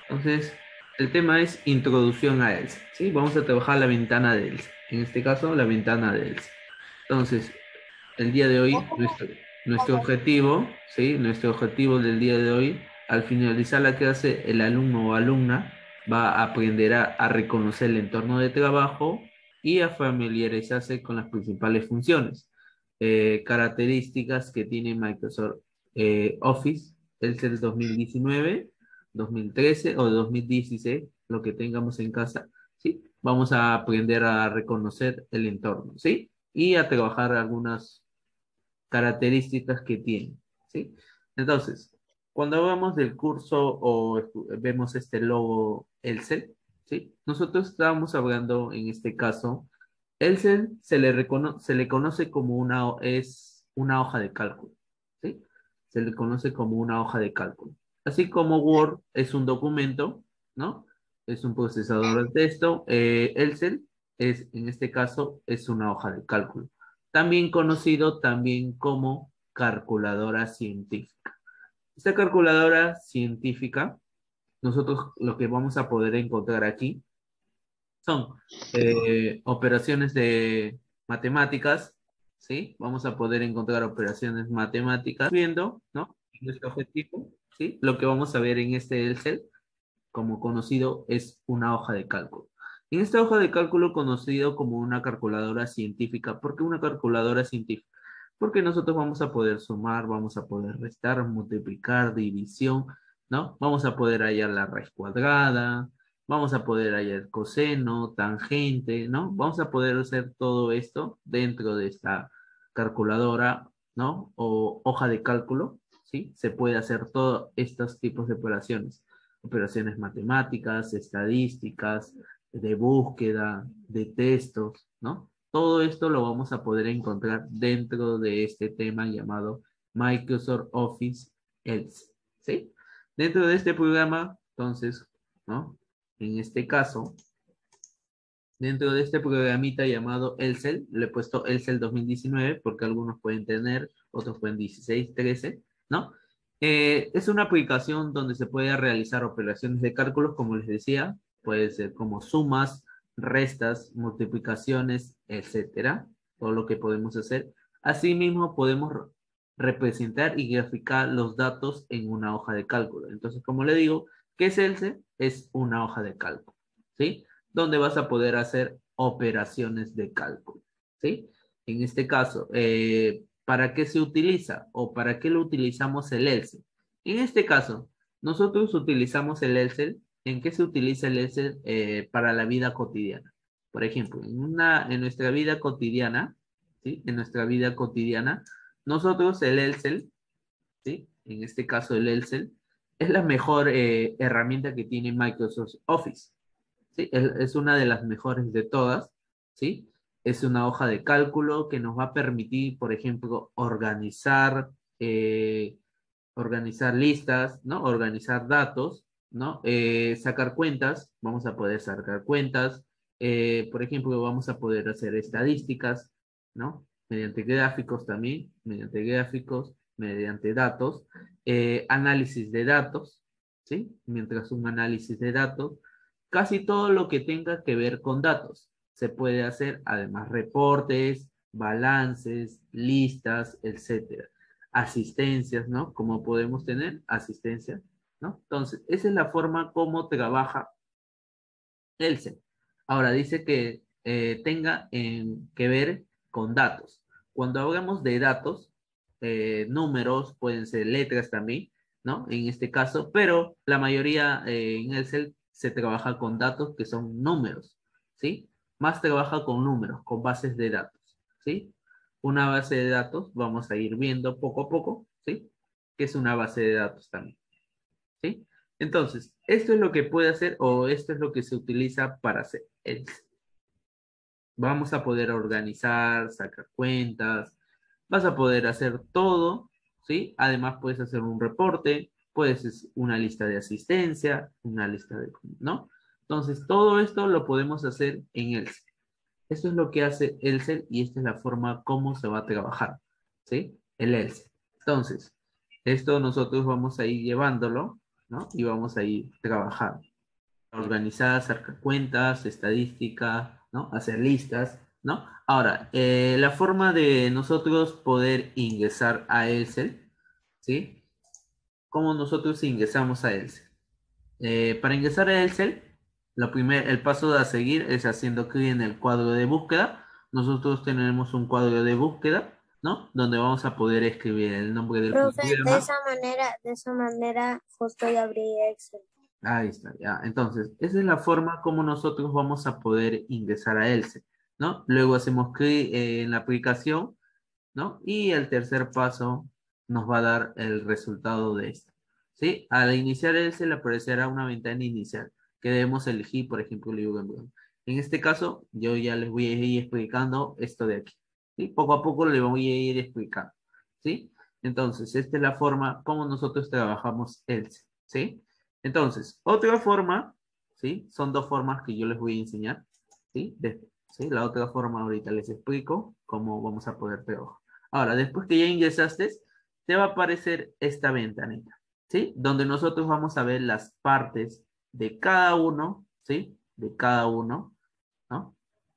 Entonces, el tema es introducción a ELSE, ¿sí? Vamos a trabajar la ventana de ELSE. En este caso, la ventana de ELSE. Entonces, el día de hoy, nuestro objetivo, ¿sí? Nuestro objetivo del día de hoy, al finalizar la clase, el alumno o alumna va a aprender a reconocer el entorno de trabajo y a familiarizarse con las principales funciones, características que tiene Microsoft Office, el 2019, 2013 o 2016, lo que tengamos en casa, ¿sí? Vamos a aprender a reconocer el entorno, ¿sí? Y a trabajar algunas características que tiene, ¿sí? Entonces, cuando hablamos del curso o vemos este logo Elcel, ¿sí? Nosotros estábamos hablando en este caso, Elcel se le conoce como es una hoja de cálculo, ¿sí? Se le conoce como una hoja de cálculo. Así como Word es un documento, ¿no? Es un procesador de texto, Elcel es, en este caso, es una hoja de cálculo también conocido también como calculadora científica. Esta calculadora científica, nosotros lo que vamos a poder encontrar aquí son operaciones de matemáticas, ¿sí? Vamos a poder encontrar operaciones matemáticas viendo, ¿no? Nuestro objetivo, ¿sí? Lo que vamos a ver en este Excel como conocido, es una hoja de cálculo. En esta hoja de cálculo conocido como una calculadora científica, ¿por qué una calculadora científica? Porque nosotros vamos a poder sumar, vamos a poder restar, multiplicar, división, ¿no? Vamos a poder hallar la raíz cuadrada, vamos a poder hallar coseno, tangente, ¿no? Vamos a poder hacer todo esto dentro de esta calculadora, ¿no? O hoja de cálculo, ¿sí? Se puede hacer todos estos tipos de operaciones matemáticas, estadísticas, de búsqueda, de textos, ¿no? Todo esto lo vamos a poder encontrar dentro de este tema llamado Microsoft Office Else, ¿sí? Dentro de este programa, entonces, ¿no? En este caso, dentro de este programita llamado Excel, le he puesto Excel 2019 porque algunos pueden tener, otros pueden 16, 13, ¿no? Es una aplicación donde se puede realizar operaciones de cálculos, como les decía, puede ser como sumas, restas, multiplicaciones, etcétera, todo lo que podemos hacer. Asimismo, podemos representar y graficar los datos en una hoja de cálculo. Entonces, como le digo, ¿qué es Excel? Es una hoja de cálculo, ¿sí? Donde vas a poder hacer operaciones de cálculo, ¿sí? En este caso, ¿para qué se utiliza o para qué lo utilizamos el Excel? En este caso, nosotros utilizamos el Excel. ¿En qué se utiliza el Excel para la vida cotidiana? Por ejemplo, en nuestra vida cotidiana, ¿sí? En nuestra vida cotidiana, nosotros el Excel, ¿sí? En este caso el Excel, es la mejor herramienta que tiene Microsoft Office. ¿Sí? Es una de las mejores de todas, ¿sí? Es una hoja de cálculo que nos va a permitir, por ejemplo, organizar listas, ¿no? Organizar datos, ¿no? Sacar cuentas, vamos a poder sacar cuentas, por ejemplo, vamos a poder hacer estadísticas, ¿no? Mediante gráficos también, mediante datos, análisis de datos, ¿sí? Mientras un análisis de datos, casi todo lo que tenga que ver con datos se puede hacer, además reportes, balances, listas, etcétera asistencias, ¿no? Como podemos tener asistencia, ¿no? Entonces, esa es la forma como trabaja Elsen. Ahora dice que tenga que ver con datos. Cuando hablamos de datos, números, pueden ser letras también, ¿no? En este caso, pero la mayoría en Excel se trabaja con datos que son números, ¿sí? Más trabaja con números, con bases de datos, ¿sí? Una base de datos, vamos a ir viendo poco a poco, ¿sí? Que es una base de datos también. ¿Sí? Entonces, esto es lo que puede hacer o esto es lo que se utiliza para hacer. Vamos a poder organizar, sacar cuentas, vas a poder hacer todo, ¿sí? Además puedes hacer un reporte, puedes hacer una lista de asistencia, una lista de, ¿no? Entonces, todo esto lo podemos hacer en Excel. Esto es lo que hace Excel y esta es la forma como se va a trabajar, ¿sí? El Excel. Entonces, esto nosotros vamos a ir llevándolo, ¿no? Y vamos a ir trabajando. Organizar, hacer cuentas, estadística, ¿no? Hacer listas, ¿no? Ahora, la forma de nosotros poder ingresar a Excel, ¿sí? ¿Cómo nosotros ingresamos a Excel? Para ingresar a Excel, el paso a seguir es haciendo clic en el cuadro de búsqueda. Nosotros tenemos un cuadro de búsqueda, ¿no? Donde vamos a poder escribir el nombre del Profe, programa. de esa manera justo ya abrí Excel. Ahí está, ya. Entonces, esa es la forma como nosotros vamos a poder ingresar a Excel, ¿no? Luego hacemos clic en la aplicación, ¿no? Y el tercer paso nos va a dar el resultado de esto, ¿sí? Al iniciar Excel aparecerá una ventana inicial que debemos elegir, por ejemplo, el libro en blanco. En este caso, yo ya les voy a ir explicando esto de aquí, ¿sí? Poco a poco le voy a ir explicando, ¿sí? Entonces, esta es la forma como nosotros trabajamos Excel, ¿sí? Entonces, otra forma, ¿sí? Son dos formas que yo les voy a enseñar, ¿sí? ¿Sí? La otra forma ahorita les explico cómo vamos a poder trabajar. Ahora, después que ya ingresaste, te va a aparecer esta ventanita, ¿sí? Donde nosotros vamos a ver las partes de cada uno, ¿sí? De cada uno, ¿no?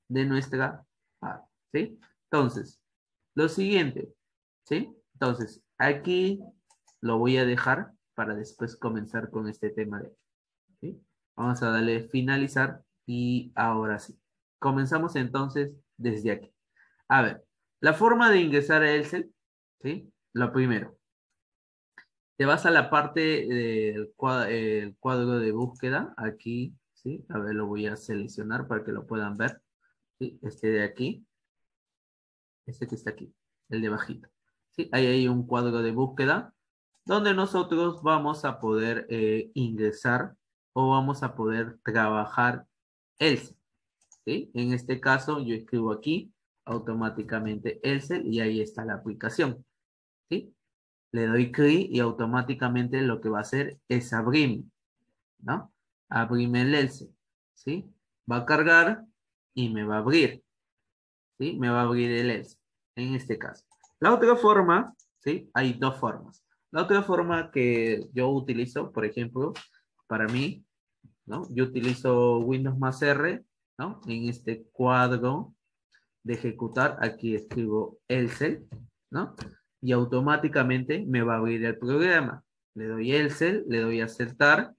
De nuestra parte, ¿sí? Entonces, lo siguiente, ¿sí? Entonces, aquí lo voy a dejar para después comenzar con este tema de aquí, ¿sí? Vamos a darle finalizar y ahora sí. Comenzamos entonces desde aquí. A ver, la forma de ingresar a Excel, ¿sí? Lo primero, te vas a la parte del el cuadro de búsqueda, aquí, ¿sí? A ver, lo voy a seleccionar para que lo puedan ver, ¿sí? Este de aquí, este que está aquí, el de bajito, ¿sí? Ahí hay un cuadro de búsqueda donde nosotros vamos a poder ingresar o vamos a poder trabajar Excel, ¿sí? En este caso, yo escribo aquí automáticamente Excel y ahí está la aplicación, ¿sí? Le doy clic y automáticamente lo que va a hacer es abrirme, ¿no? Abrirme el Excel, ¿sí? Va a cargar y me va a abrir, ¿sí? Me va a abrir el Excel, en este caso. La otra forma, ¿sí? Hay dos formas. La otra forma que yo utilizo, por ejemplo, para mí, ¿no? Yo utilizo Windows más R, ¿no? En este cuadro de ejecutar, aquí escribo Excel, ¿no? Y automáticamente me va a abrir el programa. Le doy Excel, le doy aceptar,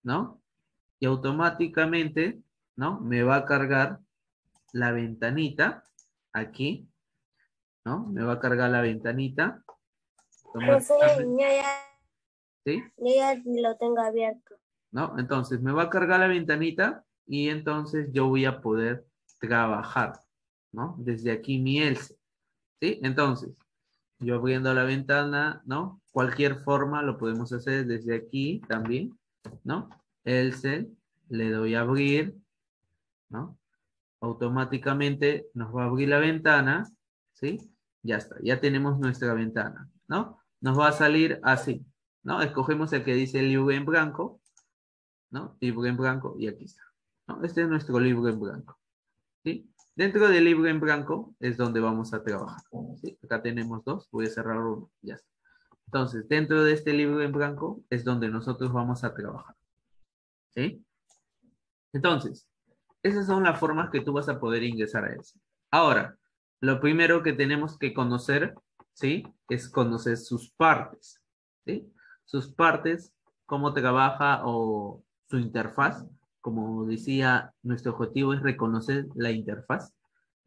¿no? Y automáticamente, ¿no? Me va a cargar la ventanita aquí, ¿no? Me va a cargar la ventanita Profe, automáticamente, ¿sí? yo ya lo tengo abierto. ¿No? Entonces me va a cargar la ventanita y entonces yo voy a poder trabajar, ¿no? Desde aquí mi Excel, ¿sí? Entonces, yo abriendo la ventana, ¿no? Cualquier forma lo podemos hacer desde aquí también, ¿no? Excel, le doy a abrir, ¿no? Automáticamente nos va a abrir la ventana, ¿sí? Ya está, ya tenemos nuestra ventana, ¿no? Nos va a salir así, ¿no? Escogemos el que dice libro en blanco, ¿no? Libro en blanco y aquí está, ¿no? Este es nuestro libro en blanco, ¿sí? Dentro del libro en blanco es donde vamos a trabajar, ¿sí? Acá tenemos dos, voy a cerrar uno, ya está. Entonces, dentro de este libro en blanco es donde nosotros vamos a trabajar, ¿sí? Entonces, esas son las formas que tú vas a poder ingresar a eso. Ahora, lo primero que tenemos que conocer, ¿sí? Es conocer sus partes, ¿sí? Sus partes, cómo trabaja o su interfaz. Como decía, nuestro objetivo es reconocer la interfaz,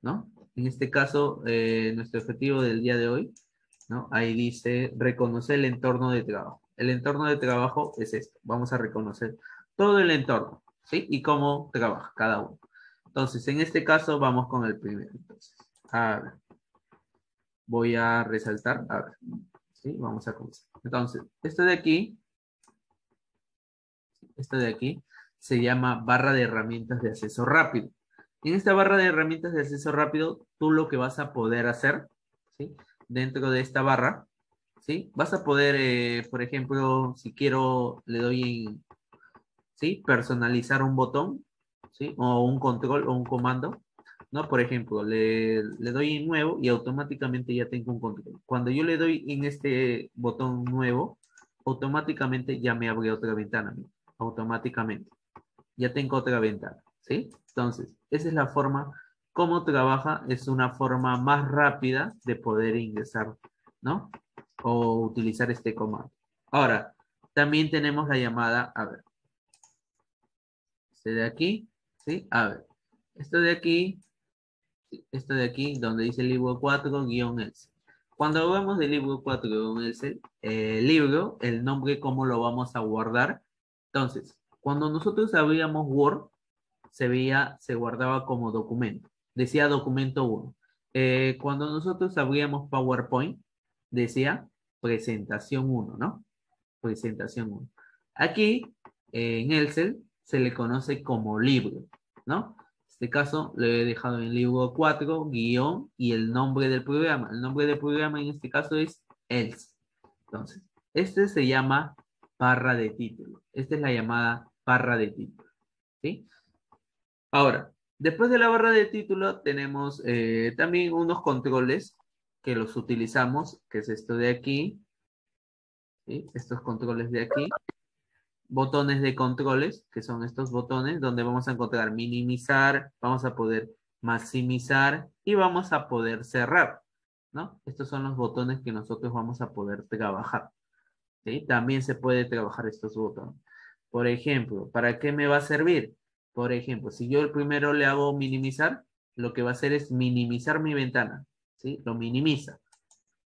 ¿no? En este caso, nuestro objetivo del día de hoy, ¿no? Ahí dice reconocer el entorno de trabajo. El entorno de trabajo es esto. Vamos a reconocer todo el entorno, ¿sí? Y cómo trabaja cada uno. Entonces, en este caso, vamos con el primero. Entonces, a ver, voy a resaltar, a ver, ¿sí? Vamos a comenzar. Entonces, este de aquí, se llama barra de herramientas de acceso rápido. En esta barra de herramientas de acceso rápido, tú lo que vas a poder hacer, ¿sí? Dentro de esta barra, ¿sí? Vas a poder, por ejemplo, si quiero, le doy en, ¿sí? Personalizar un botón, ¿sí? O un control o un comando, ¿no? Por ejemplo, le doy en nuevo y automáticamente ya tengo un control. Cuando yo le doy en este botón nuevo, automáticamente ya me abre otra ventana. Automáticamente. Ya tengo otra ventana, ¿sí? Entonces, esa es la forma como trabaja. Es una forma más rápida de poder ingresar, ¿no? O utilizar este comando. Ahora, también tenemos la llamada, a ver, este de aquí, ¿sí? A ver, esto de aquí, esto de aquí, donde dice libro 4-else. Cuando hablamos del libro 4-else, el libro, el nombre, ¿cómo lo vamos a guardar? Entonces, cuando nosotros abríamos Word, se guardaba como documento. Decía documento 1. Cuando nosotros abríamos PowerPoint, decía presentación 1, ¿no? Presentación 1. Aquí, en Excel, se le conoce como libro, ¿no? En este caso, le he dejado en libro 4, guión, y el nombre del programa. El nombre del programa en este caso es Else. Entonces, este se llama barra de título. Esta es la llamada barra de título, ¿sí? Ahora, después de la barra de título tenemos también unos controles que los utilizamos, que es esto de aquí, ¿sí? Estos controles de aquí, botones de controles, que son estos botones donde vamos a encontrar minimizar, vamos a poder maximizar y vamos a poder cerrar, ¿no? Estos son los botones que nosotros vamos a poder trabajar, ¿sí? También se puede trabajar estos botones. Por ejemplo, ¿para qué me va a servir? Por ejemplo, si yo el primero le hago minimizar, lo que va a hacer es minimizar mi ventana, ¿sí? Lo minimiza,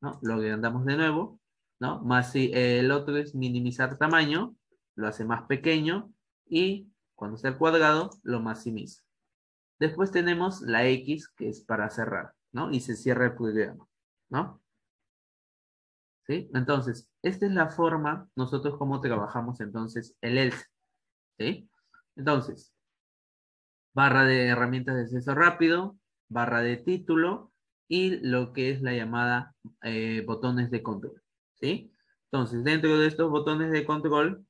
¿no? Lo agrandamos de nuevo, ¿no? Más si el otro es minimizar tamaño, lo hace más pequeño y cuando sea el cuadrado, lo maximiza. Después tenemos la X, que es para cerrar, ¿no? Y se cierra el programa, ¿no? ¿Sí? Entonces, esta es la forma, nosotros cómo trabajamos entonces el else, ¿sí? Entonces, barra de herramientas de acceso rápido, barra de título y lo que es la llamada botones de control, ¿sí? Entonces, dentro de estos botones de control,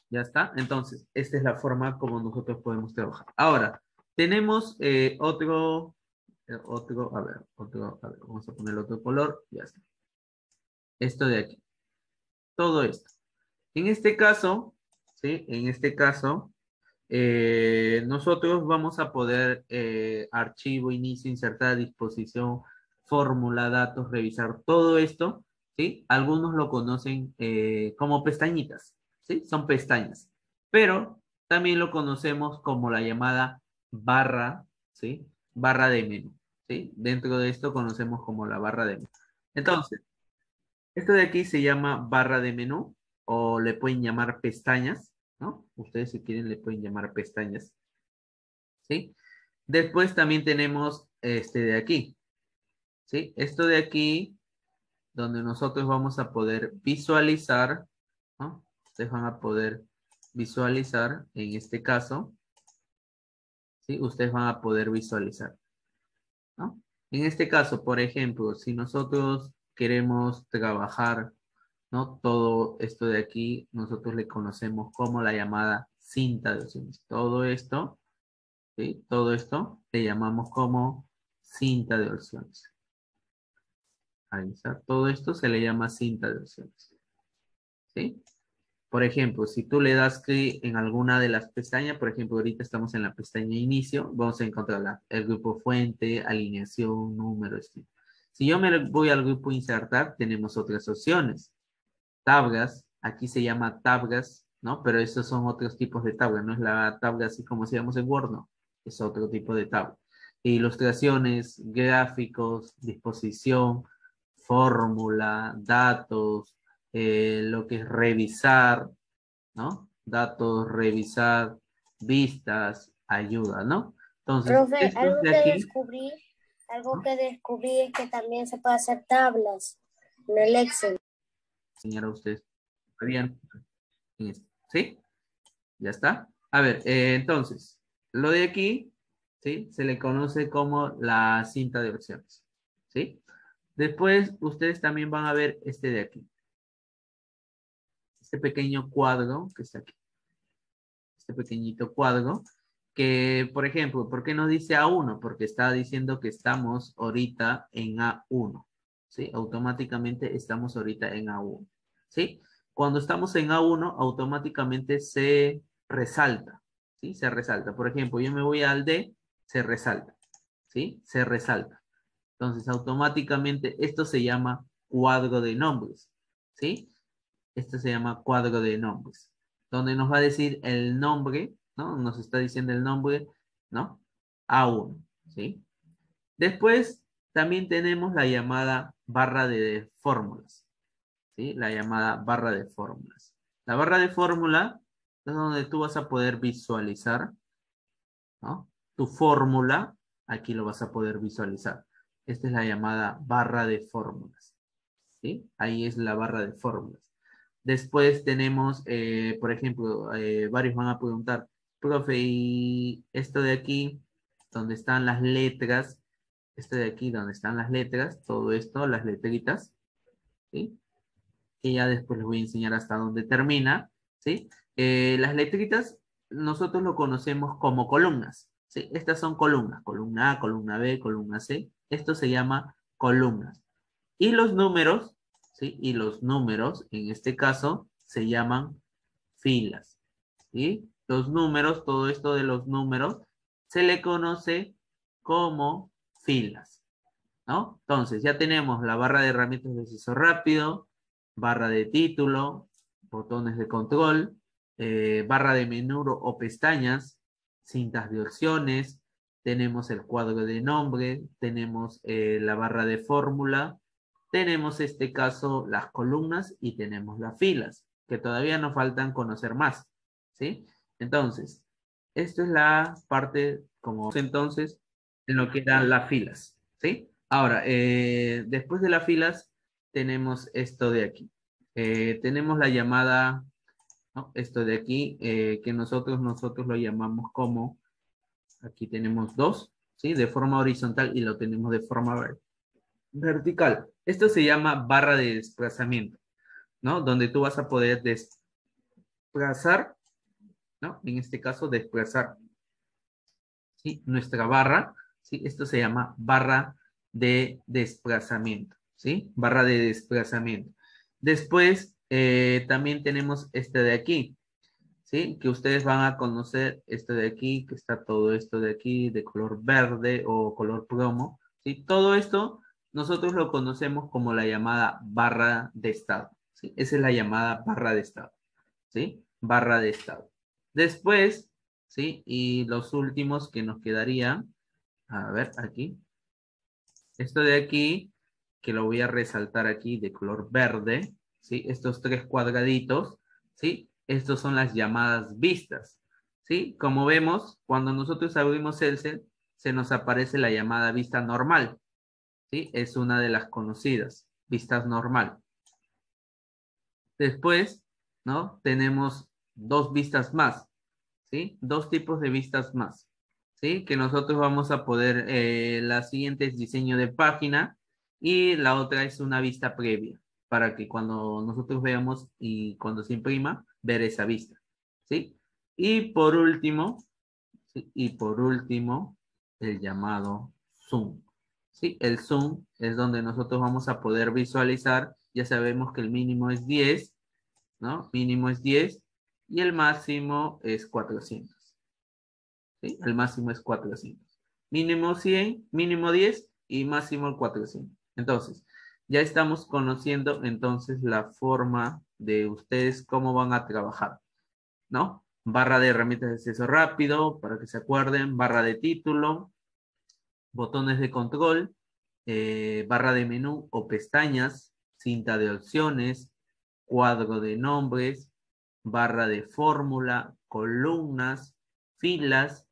ya está. Entonces, esta es la forma como nosotros podemos trabajar. Ahora, tenemos a ver, vamos a poner otro color, ya está. Esto de aquí, todo esto. En este caso, ¿sí? En este caso, nosotros vamos a poder archivo, inicio, insertar, disposición, fórmula, datos, revisar todo esto, ¿sí? Algunos lo conocen como pestañitas, ¿sí? Son pestañas, pero también lo conocemos como la llamada barra, ¿sí? Barra de menú, ¿sí? Dentro de esto conocemos como la barra de menú. Entonces, esto de aquí se llama barra de menú o le pueden llamar pestañas, ¿no? Ustedes si quieren le pueden llamar pestañas, ¿sí? Después también tenemos este de aquí, ¿sí? Esto de aquí, donde nosotros vamos a poder visualizar, ¿no? Ustedes van a poder visualizar, en este caso, ¿sí? Ustedes van a poder visualizar, ¿no? En este caso, por ejemplo, si nosotros queremos trabajar, ¿no? Todo esto de aquí, nosotros le conocemos como la llamada cinta de opciones. Todo esto, ¿sí? Todo esto le llamamos como cinta de opciones. Ahí está. Todo esto se le llama cinta de opciones, ¿sí? Por ejemplo, si tú le das clic en alguna de las pestañas, por ejemplo, ahorita estamos en la pestaña inicio, vamos a encontrar el grupo fuente, alineación, número, estilo. Si yo me voy al grupo insertar, tenemos otras opciones. Tablas, aquí se llama tablas, ¿no? Pero esos son otros tipos de tabla, no es la tabla así como hacíamos en Word, no. Es otro tipo de tabla. Ilustraciones, gráficos, disposición, fórmula, datos, lo que es revisar, ¿no? Datos, revisar, vistas, ayuda, ¿no? Entonces, Profe, estos de aquí, algo ¿no? que descubrí es que también se puede hacer tablas en el Excel. Enseñar a ustedes. ¿Sabían? ¿Sí? Ya está. A ver, entonces, lo de aquí, ¿sí? Se le conoce como la cinta de opciones, ¿sí? Después, ustedes también van a ver este de aquí. Este pequeño cuadro que está aquí. Este pequeñito cuadro. que, por ejemplo, ¿por qué no dice A1? Porque está diciendo que estamos ahorita en A1, ¿sí? Automáticamente estamos ahorita en A1, ¿sí? Cuando estamos en A1, automáticamente se resalta, ¿sí? Se resalta. Por ejemplo, yo me voy al D, se resalta, ¿sí? Se resalta. Entonces, automáticamente esto se llama cuadro de nombres, ¿sí? Esto se llama cuadro de nombres, donde nos va a decir el nombre, ¿no? Nos está diciendo el nombre, ¿no? A1, ¿sí? Después también tenemos la llamada barra de fórmulas, ¿sí? La llamada barra de fórmulas. La barra de fórmula es donde tú vas a poder visualizar, ¿no? Tu fórmula, aquí lo vas a poder visualizar. Esta es la llamada barra de fórmulas, ¿sí? Ahí es la barra de fórmulas. Después tenemos, por ejemplo, varios van a preguntar, profe, ¿y esto de aquí, donde están las letras? Esto de aquí, donde están las letras, todo esto, las letritas, ¿sí? Y ya después les voy a enseñar hasta dónde termina, ¿sí? Las letritas nosotros lo conocemos como columnas, ¿sí? Estas son columnas, columna A, columna B, columna C. Esto se llama columnas. Y los números, ¿sí? Y los números, en este caso, se llaman filas, ¿sí? Los números, todo esto de los números, se le conoce como filas, ¿no? Entonces, ya tenemos la barra de herramientas de acceso rápido, barra de título, botones de control, barra de menú o pestañas, cintas de opciones, tenemos el cuadro de nombre, tenemos la barra de fórmula, tenemos este caso las columnas y tenemos las filas, que todavía nos faltan conocer más, ¿sí? Entonces, esto es la parte, como entonces, en lo que eran las filas, ¿sí? Ahora, después de las filas, tenemos esto de aquí. Tenemos la llamada, ¿no? Esto de aquí, que nosotros lo llamamos como, aquí tenemos dos, ¿sí? De forma horizontal y lo tenemos de forma vertical. Esto se llama barra de desplazamiento, ¿no? Donde tú vas a poder desplazar, ¿no? En este caso, desplazar, ¿sí? Nuestra barra, ¿sí? Esto se llama barra de desplazamiento, ¿sí? Barra de desplazamiento. Después, también tenemos este de aquí, ¿sí? Que ustedes van a conocer este de aquí, que está todo esto de aquí, de color verde o color plomo, ¿sí? Todo esto nosotros lo conocemos como la llamada barra de estado, ¿sí? Esa es la llamada barra de estado, ¿sí? Barra de estado. Después, ¿sí? Y los últimos que nos quedarían, a ver, aquí, esto de aquí, que lo voy a resaltar aquí de color verde, ¿sí? Estos tres cuadraditos, ¿sí? Estos son las llamadas vistas, ¿sí? Como vemos, cuando nosotros abrimos Excel, se nos aparece la llamada vista normal, ¿sí? Es una de las conocidas, vistas normal. Después, ¿no? Tenemos dos vistas más, ¿sí? Dos tipos de vistas más, ¿sí? Que nosotros vamos a poder, la siguiente es diseño de página y la otra es una vista previa, para que cuando nosotros veamos y cuando se imprima, ver esa vista, ¿sí? Y por último, ¿sí? Y por último, el llamado zoom, ¿sí? El zoom es donde nosotros vamos a poder visualizar, ya sabemos que el mínimo es 10, ¿no? Mínimo es 10 y el máximo es 400, ¿sí? El máximo es 400. Mínimo 100, mínimo 10 y máximo 400. Entonces, ya estamos conociendo entonces la forma de ustedes cómo van a trabajar, ¿no? Barra de herramientas de acceso rápido, para que se acuerden, barra de título, botones de control, barra de menú o pestañas, cinta de opciones, cuadro de nombres, barra de fórmula, columnas, filas,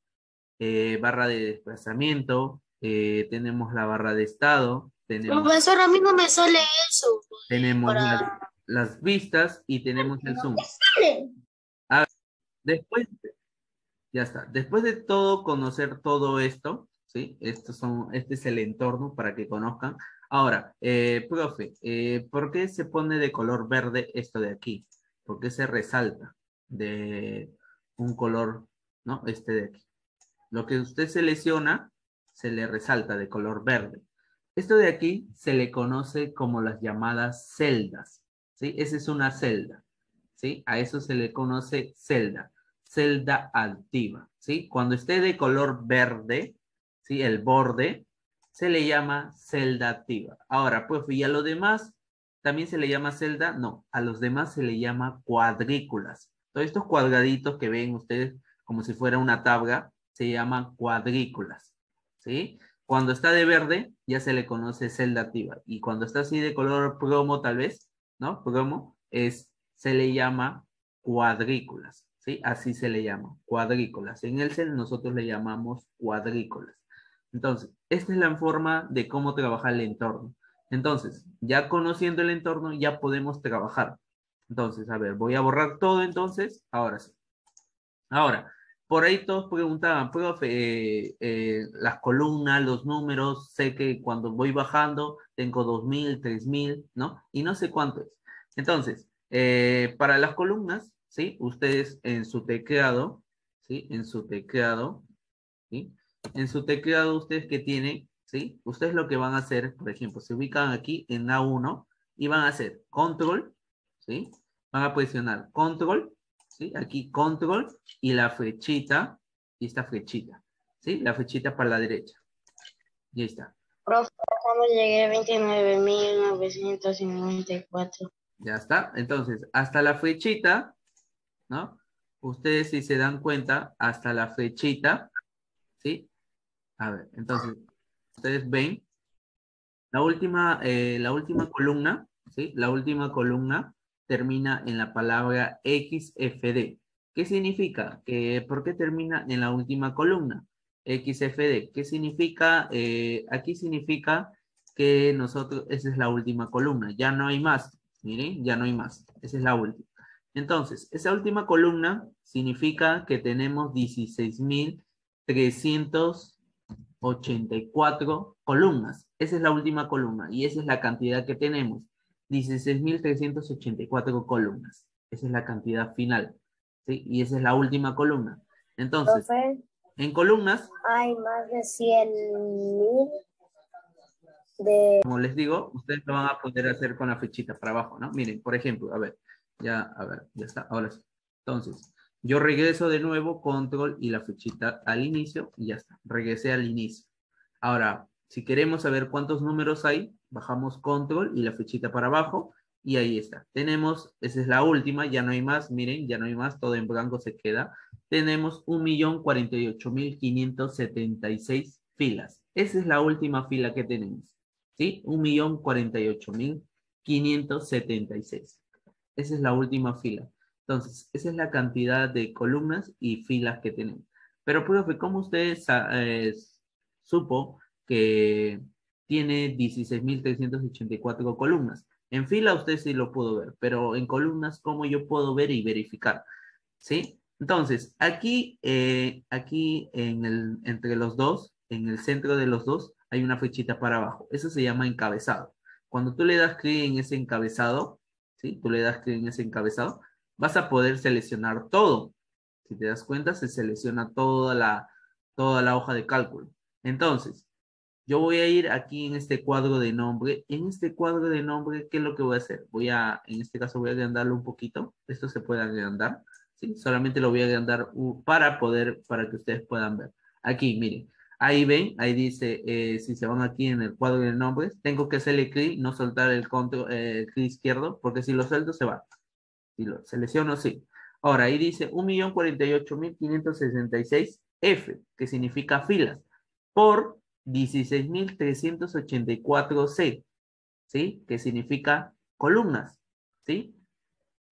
barra de desplazamiento, tenemos la barra de estado, Profesor, a mí no me sale eso. tenemos Para... las vistas y tenemos el ¿No te zoom. sale? Después, ya está. Después de todo, conocer todo esto, ¿sí? Este es el entorno para que conozcan. Ahora, profe, ¿por qué se pone de color verde esto de aquí? ¿Por qué se resalta de un color, ¿no? Este de aquí. Lo que usted selecciona se le resalta de color verde. Esto de aquí se le conoce como las llamadas celdas, ¿sí? Esa es una celda, ¿sí? A eso se le conoce celda, celda activa, ¿sí? Cuando esté de color verde, ¿sí? El borde se le llama celda activa. Ahora, pues, ¿y a los demás también se le llama celda? No, a los demás se le llama cuadrículas. Todos estos cuadraditos que ven ustedes como si fuera una tabla, se llaman cuadrículas, ¿sí? Cuando está de verde, ya se le conoce celda activa. Y cuando está así de color plomo, tal vez, ¿no? Plomo, se le llama cuadrículas, ¿sí? Así se le llama, cuadrículas. En el CEL nosotros le llamamos cuadrículas. Entonces, esta es la forma de cómo trabajar el entorno. Entonces, ya conociendo el entorno, ya podemos trabajar. Entonces, a ver, voy a borrar todo entonces, ahora sí. Ahora, por ahí todos preguntaban, profe, las columnas, los números, sé que cuando voy bajando tengo 2000, 3000, ¿no? Y no sé cuánto es. Entonces, para las columnas, ¿sí? Ustedes en su teclado, ¿sí? En su teclado, ¿sí? En su teclado, ustedes que tienen, ¿sí? Ustedes lo que van a hacer, por ejemplo, se ubican aquí en A1 y van a hacer control, ¿sí? Van a presionar control, ¿sí? Aquí control y la flechita, y esta flechita, ¿sí? La flechita para la derecha. Y ahí está. Profe, cuando llegué a 29.994. Ya está. Entonces, hasta la flechita, ¿no? Ustedes si se dan cuenta, hasta la flechita, ¿sí? A ver, entonces, ustedes ven la última columna, ¿sí? La última columna termina en la palabra XFD. ¿Qué significa? ¿Por qué termina en la última columna? XFD. ¿Qué significa? Aquí significa que nosotros, esa es la última columna, ya no hay más. Miren, ya no hay más. Esa es la última. Entonces, esa última columna significa que tenemos 16.384 columnas. Esa es la última columna y esa es la cantidad que tenemos. 16.384 columnas. Esa es la cantidad final. ¿Sí? Y esa es la última columna. Entonces, Profe, en columnas, hay más de 100.000 de... como les digo, ustedes lo van a poder hacer con la flechita para abajo, ¿no? Miren, por ejemplo, a ver, ya está, ahora sí. Entonces, yo regreso de nuevo, control y la flechita al inicio y ya está, regresé al inicio. Ahora, si queremos saber cuántos números hay, bajamos control y la flechita para abajo y ahí está. Tenemos, esa es la última, ya no hay más, miren, ya no hay más, todo en blanco se queda. Tenemos 1.048.576 filas. Esa es la última fila que tenemos. ¿Sí? 1.048.576. Esa es la última fila. Entonces, esa es la cantidad de columnas y filas que tenemos. Pero, profe, ¿cómo usted supo que tiene 16.384 columnas? En fila usted sí lo pudo ver, pero en columnas, ¿cómo yo puedo ver y verificar? ¿Sí? Entonces, aquí entre los dos, en el centro de los dos, hay una flechita para abajo. Eso se llama encabezado. Cuando tú le das clic en ese encabezado, ¿sí? Tú le das clic en ese encabezado, vas a poder seleccionar todo. Si te das cuenta, se selecciona toda la hoja de cálculo. Entonces, yo voy a ir aquí en este cuadro de nombre. En este cuadro de nombre, ¿qué es lo que voy a hacer? En este caso voy a agrandarlo un poquito. Esto se puede agrandar, ¿sí? Solamente lo voy a agrandar para que ustedes puedan ver. Aquí, miren. Ahí ven, ahí dice, si se van aquí en el cuadro de nombres, tengo que hacerle clic, no soltar el control, clic izquierdo, porque si lo suelto se va. Si lo selecciono, sí. Ahora, ahí dice 1.048.566 F, que significa filas, por 16.384 C, ¿sí? Que significa columnas, ¿sí?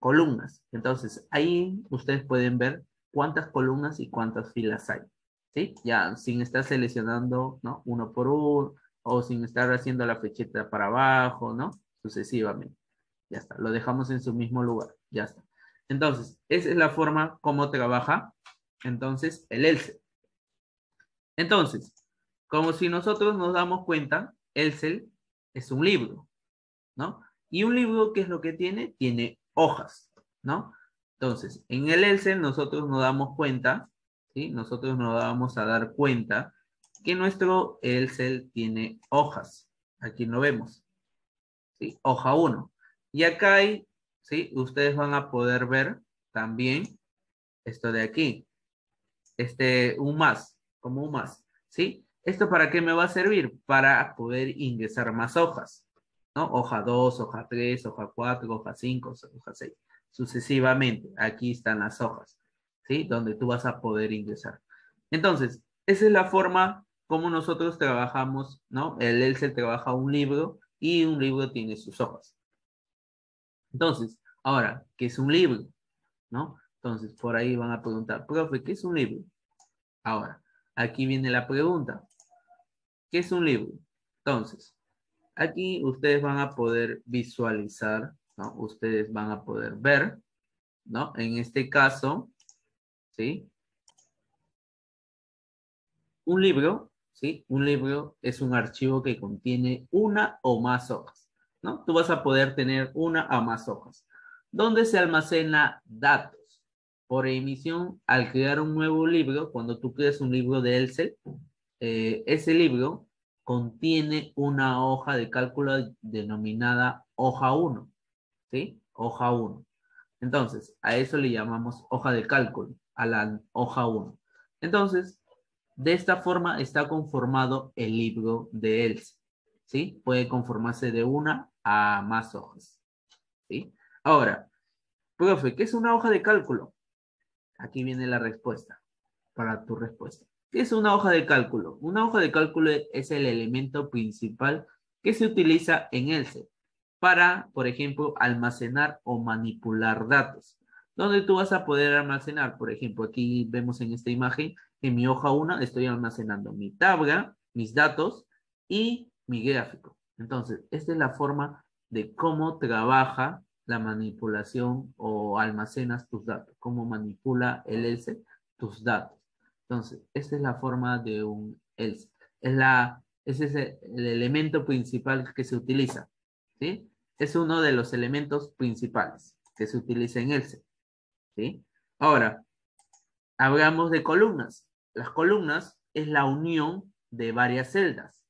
Columnas. Entonces, ahí ustedes pueden ver cuántas columnas y cuántas filas hay, ¿sí? Ya sin estar seleccionando, ¿no? Uno por uno, o sin estar haciendo la flechita para abajo, ¿no? Sucesivamente. Ya está, lo dejamos en su mismo lugar, ya está. Entonces, esa es la forma como trabaja, entonces, el Excel. Entonces, como si nosotros nos damos cuenta, Excel es un libro, ¿no? Y un libro, ¿qué es lo que tiene? Tiene hojas, ¿no? Entonces, en el Excel nosotros nos damos cuenta ¿sí? Nosotros nos vamos a dar cuenta que nuestro Excel tiene hojas. Aquí lo vemos, ¿sí? Hoja uno. Y acá hay, ¿sí? Ustedes van a poder ver también esto de aquí, un más, como un más, ¿sí? ¿Esto para qué me va a servir? Para poder ingresar más hojas, ¿no? Hoja 2, hoja 3, hoja 4, hoja 5, hoja 6, sucesivamente. Aquí están las hojas, ¿sí? Donde tú vas a poder ingresar. Entonces, esa es la forma como nosotros trabajamos, ¿no? El Excel trabaja un libro y un libro tiene sus hojas. Entonces, ahora, ¿qué es un libro? ¿No? Entonces, por ahí van a preguntar, profe, ¿qué es un libro? Ahora, aquí viene la pregunta. ¿Qué es un libro? Entonces, aquí ustedes van a poder visualizar, ¿no? Ustedes van a poder ver, ¿no? En este caso, ¿sí? Un libro, ¿sí? Un libro es un archivo que contiene una o más hojas, ¿no? Tú vas a poder tener una o más hojas, donde se almacena datos por emisión al crear un nuevo libro. Cuando tú creas un libro de Excel, ese libro contiene una hoja de cálculo denominada hoja uno, ¿sí? Hoja uno. Entonces, a eso le llamamos hoja de cálculo, a la hoja uno. Entonces, de esta forma está conformado el libro de Else, ¿sí? Puede conformarse de una a más hojas, ¿sí? Ahora, profe, ¿qué es una hoja de cálculo? Aquí viene la respuesta para tu respuesta. ¿Qué es una hoja de cálculo? Una hoja de cálculo es el elemento principal que se utiliza en Excel para, por ejemplo, almacenar o manipular datos. Donde tú vas a poder almacenar, por ejemplo, aquí vemos en esta imagen, en mi hoja 1 estoy almacenando mi tabla, mis datos y mi gráfico. Entonces, esta es la forma de cómo trabaja la manipulación o almacenas tus datos, cómo manipula el Excel tus datos. Entonces, esta es la forma de un Excel. Ese es el elemento principal que se utiliza, ¿sí? Es uno de los elementos principales que se utiliza en Excel, ¿sí? Ahora, hablamos de columnas. Las columnas es la unión de varias celdas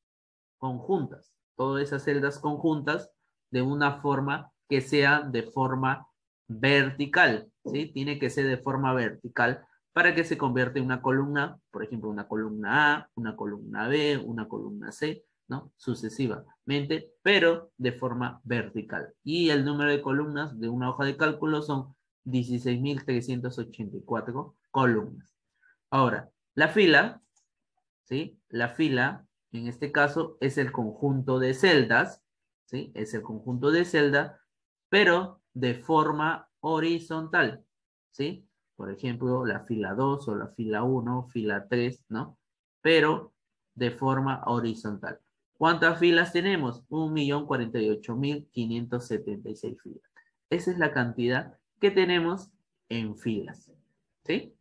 conjuntas. Todas esas celdas conjuntas de una forma que sea de forma vertical, ¿sí? Tiene que ser de forma vertical para que se convierta en una columna, por ejemplo, una columna A, una columna B, una columna C, ¿no? Sucesivamente, pero de forma vertical. Y el número de columnas de una hoja de cálculo son 16.384 columnas. Ahora, la fila, ¿sí? La fila, en este caso, es el conjunto de celdas, ¿sí? Es el conjunto de celdas, pero de forma horizontal, ¿sí? Por ejemplo, la fila 2 o la fila uno, fila 3, ¿no? Pero de forma horizontal. ¿Cuántas filas tenemos? 1.048.576 filas. Esa es la cantidad que tenemos en filas, ¿sí?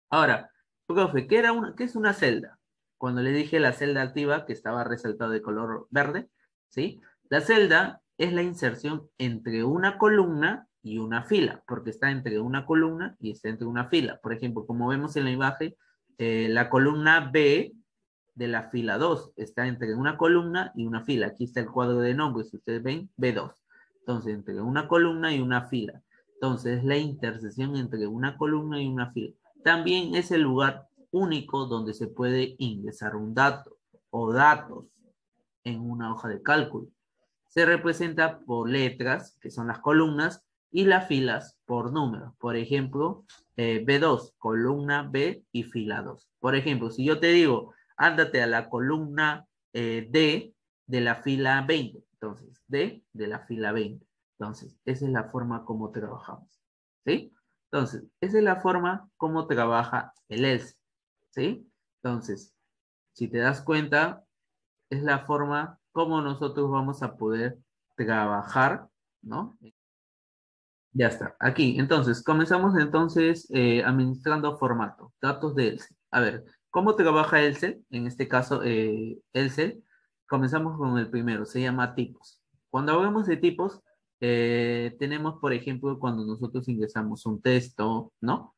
Ahora, profe, ¿qué es una celda? Cuando le dije la celda activa, que estaba resaltado de color verde, ¿sí? La celda es la inserción entre una columna y una fila, porque está entre una columna y está entre una fila. Por ejemplo, como vemos en la imagen, la columna B de la fila 2 está entre una columna y una fila. Aquí está el cuadro de nombres, si ustedes ven, B2. Entonces, entre una columna y una fila. Entonces, es la intersección entre una columna y una fila. También es el lugar único donde se puede ingresar un dato o datos en una hoja de cálculo. Se representa por letras, que son las columnas, y las filas por números. Por ejemplo, B2, columna B y fila 2. Por ejemplo, si yo te digo, ándate a la columna D de la fila 20, entonces D de la fila 20. Entonces, esa es la forma como trabajamos. ¿Sí? Entonces, esa es la forma como trabaja el ELSE. ¿Sí? Entonces, si te das cuenta, es la forma como nosotros vamos a poder trabajar, ¿no? Ya está, aquí. Entonces, comenzamos entonces administrando formato, datos de Excel. A ver, ¿cómo trabaja Excel? En este caso, Excel. Comenzamos con el primero, se llama tipos. Cuando hablamos de tipos, tenemos, por ejemplo, cuando nosotros ingresamos un texto, ¿no?